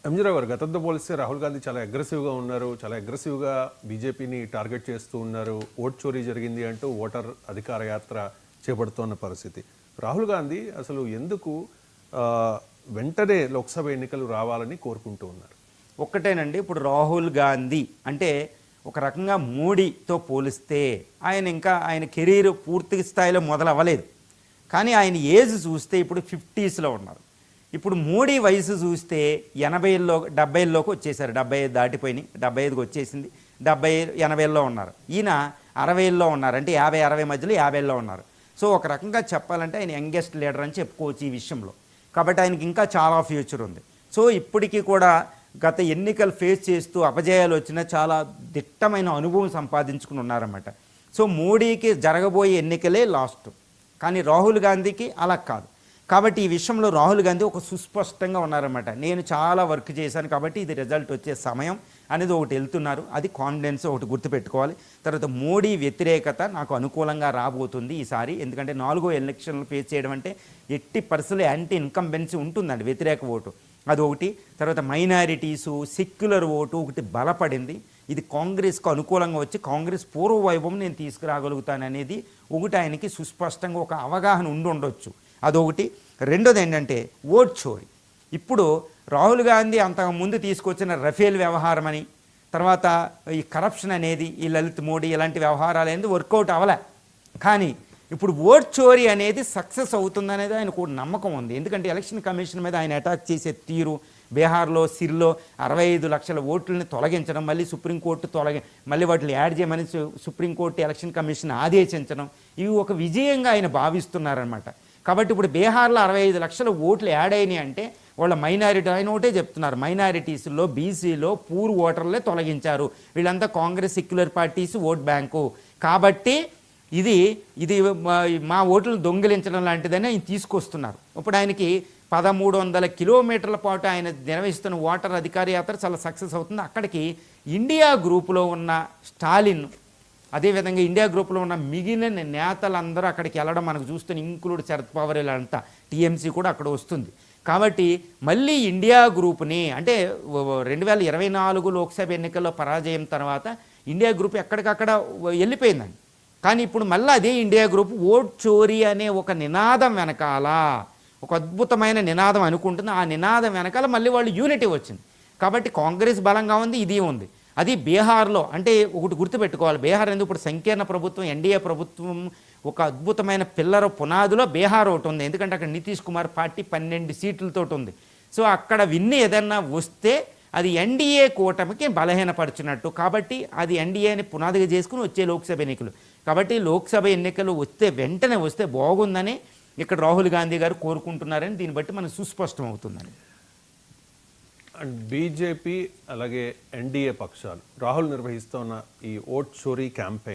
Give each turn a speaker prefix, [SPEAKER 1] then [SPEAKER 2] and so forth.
[SPEAKER 1] ఎంజీరావు గారు, గతంతో పోలిస్తే రాహుల్ గాంధీ చాలా అగ్రెసివ్గా ఉన్నారు, చాలా అగ్రెసివ్గా బీజేపీని టార్గెట్ చేస్తూ ఉన్నారు. ఓట్ చోరీ జరిగింది అంటూ ఓటర్ అధికార యాత్ర చేపడుతున్న పరిస్థితి. రాహుల్ గాంధీ అసలు ఎందుకు వెంటనే లోక్సభ ఎన్నికలు రావాలని కోరుకుంటూ ఉన్నారు?
[SPEAKER 2] ఒక్కటేనండి, ఇప్పుడు రాహుల్ గాంధీ అంటే ఒక రకంగా మోడీతో పోలిస్తే ఆయన కెరీర్ పూర్తి స్థాయిలో మొదలవ్వలేదు. కానీ ఆయన ఏజ్ చూస్తే ఇప్పుడు 50స్లో ఉన్నారు. ఇప్పుడు మోడీ వయసు చూస్తే 80ల్లో 70ల్లోకి వచ్చేసారు. 75 దాటిపోయినాయి, 75కి వచ్చేసింది. 80 ఉన్నారు. ఈయన 60ల్లో ఉన్నారు, అంటే 50-60 మధ్యలో 50ల్లో ఉన్నారు. సో ఒక రకంగా చెప్పాలంటే ఆయన యంగెస్ట్ లీడర్ అని చెప్పుకోవచ్చు ఈ విషయంలో. కాబట్టి ఆయనకి ఇంకా చాలా ఫ్యూచర్ ఉంది. సో ఇప్పటికీ కూడా గత ఎన్నికలు ఫేస్ చేస్తూ అపజయాలు వచ్చినా చాలా దిట్టమైన అనుభవం సంపాదించుకుని ఉన్నారన్నమాట. సో మోడీకి జరగబోయే ఎన్నికలే లాస్ట్, కానీ రాహుల్ గాంధీకి అలా కాదు. కాబట్టి ఈ విషయంలో రాహుల్ గాంధీ ఒక సుస్పష్టంగా ఉన్నారన్నమాట. నేను చాలా వర్క్ చేశాను కాబట్టి ఇది రిజల్ట్ వచ్చే సమయం అనేది ఒకటి వెళ్తున్నారు. అది కాన్ఫిడెన్స్ ఒకటి గుర్తుపెట్టుకోవాలి. తర్వాత మోడీ వ్యతిరేకత నాకు అనుకూలంగా రాబోతుంది ఈసారి. ఎందుకంటే 4వ ఎలక్షన్లు ఫేస్ చేయడం అంటే ఎట్టి పరిస్థితుల్లో యాంటీ ఇన్కంబెన్సీ ఉంటుందండి, వ్యతిరేక ఓటు అదొకటి. తర్వాత మైనారిటీసు, సెక్యులర్ ఓటు ఒకటి బలపడింది. ఇది కాంగ్రెస్కు అనుకూలంగా వచ్చి కాంగ్రెస్ పూర్వ వైభవం నేను తీసుకురాగలుగుతాననేది ఒకటి ఆయనకి సుస్పష్టంగా ఒక అవగాహన ఉండొచ్చు. అదొకటి. రెండోది ఏంటంటే ఓట్ చోరీ. ఇప్పుడు రాహుల్ గాంధీ అంతకుముందు తీసుకొచ్చిన రఫేల్ వ్యవహారం అని, తర్వాత ఈ కరప్షన్ అనేది, ఈ లలిత్ మోడీ ఇలాంటి వ్యవహారాలు అనేది వర్కౌట్ అవ్వలే. కానీ ఇప్పుడు ఓట్ చోరీ అనేది సక్సెస్ అవుతుందనేది ఆయనకు నమ్మకం ఉంది. ఎందుకంటే ఎలక్షన్ కమిషన్ మీద ఆయన అటాక్ చేసే తీరు, బీహార్లో సిర్లో 65 లక్షల ఓట్లని తొలగించడం, మళ్ళీ సుప్రీంకోర్టు మళ్ళీ వాటిని యాడ్ చేయమని సుప్రీంకోర్టు ఎలక్షన్ కమిషన్ ఆదేశించడం, ఇవి ఒక విజయంగా ఆయన భావిస్తున్నారనమాట. కాబట్టి ఇప్పుడు బీహార్లో 65 లక్షల ఓట్లు యాడ్ అయినాయి అంటే వాళ్ళ మైనారిటీ, ఆయన ఒకటే చెప్తున్నారు, మైనారిటీస్లో బీసీలో పూర్ ఓటర్లే తొలగించారు, వీళ్ళంతా Congress secular parties vote bank, కాబట్టి ఇది మా ఓట్లను దొంగిలించడం లాంటిదని ఆయన తీసుకొస్తున్నారు. ఇప్పుడు ఆయనకి 1300 కిలోమీటర్ల పాటు ఆయన నిర్వహిస్తున్న ఓటర్ అధికార యాత్ర చాలా సక్సెస్ అవుతుంది. అక్కడికి ఇండియా గ్రూపులో ఉన్న స్టాలిన్, అదేవిధంగా ఇండియా గ్రూప్లో ఉన్న మిగిలిన నేతలందరూ అక్కడికి వెళ్ళడం మనకు చూస్తున్న, ఇంక్లూడ్ శరద్ పవార్ ఇలాంతా టీఎంసీ కూడా అక్కడ వస్తుంది. కాబట్టి మళ్ళీ ఇండియా గ్రూప్ని, అంటే 2024 లోక్సభ ఎన్నికల్లో పరాజయం తర్వాత ఇండియా గ్రూప్ ఎక్కడికక్కడ వెళ్ళిపోయిందండి. కానీ ఇప్పుడు మళ్ళీ అదే ఇండియా గ్రూప్ ఓట్ చోరీ అనే ఒక నినాదం వెనకాల, ఒక అద్భుతమైన నినాదం అనుకుంటుంది, ఆ నినాదం వెనకాల మళ్ళీ వాళ్ళు యూనిటీ వచ్చింది. కాబట్టి కాంగ్రెస్ బలంగా ఉంది, ఇది ఉంది. అది బీహార్లో, అంటే ఒకటి గుర్తుపెట్టుకోవాలి, బీహార్ ఎందుకు ఇప్పుడు సంకీర్ణ ప్రభుత్వం, ఎన్డీఏ ప్రభుత్వం ఒక అద్భుతమైన పిల్లర పునాదిలో బీహార్ ఒకటి ఉంది. ఎందుకంటే అక్కడ నితీష్ కుమార్ పార్టీ 12 సీట్లతో ఉంది. సో అక్కడ విన్ని ఏదన్నా వస్తే అది ఎన్డీఏ కూటమికి బలహీనపరిచినట్టు. కాబట్టి అది ఎన్డీఏని పునాదిగా చేసుకుని వచ్చే లోక్సభ ఎన్నికలు. కాబట్టి లోక్సభ ఎన్నికలు వెంటనే వస్తే బాగుందని ఇక్కడ రాహుల్ గాంధీ గారు కోరుకుంటున్నారని దీన్ని బట్టి మనకు సుస్పష్టం అవుతుందని.
[SPEAKER 1] అండ్ బీజేపీ అలాగే ఎన్డీఏ పక్షాలు రాహుల్ నిర్వహిస్తున్న ఈ ఓట్ చోరీ క్యాంపెయిన్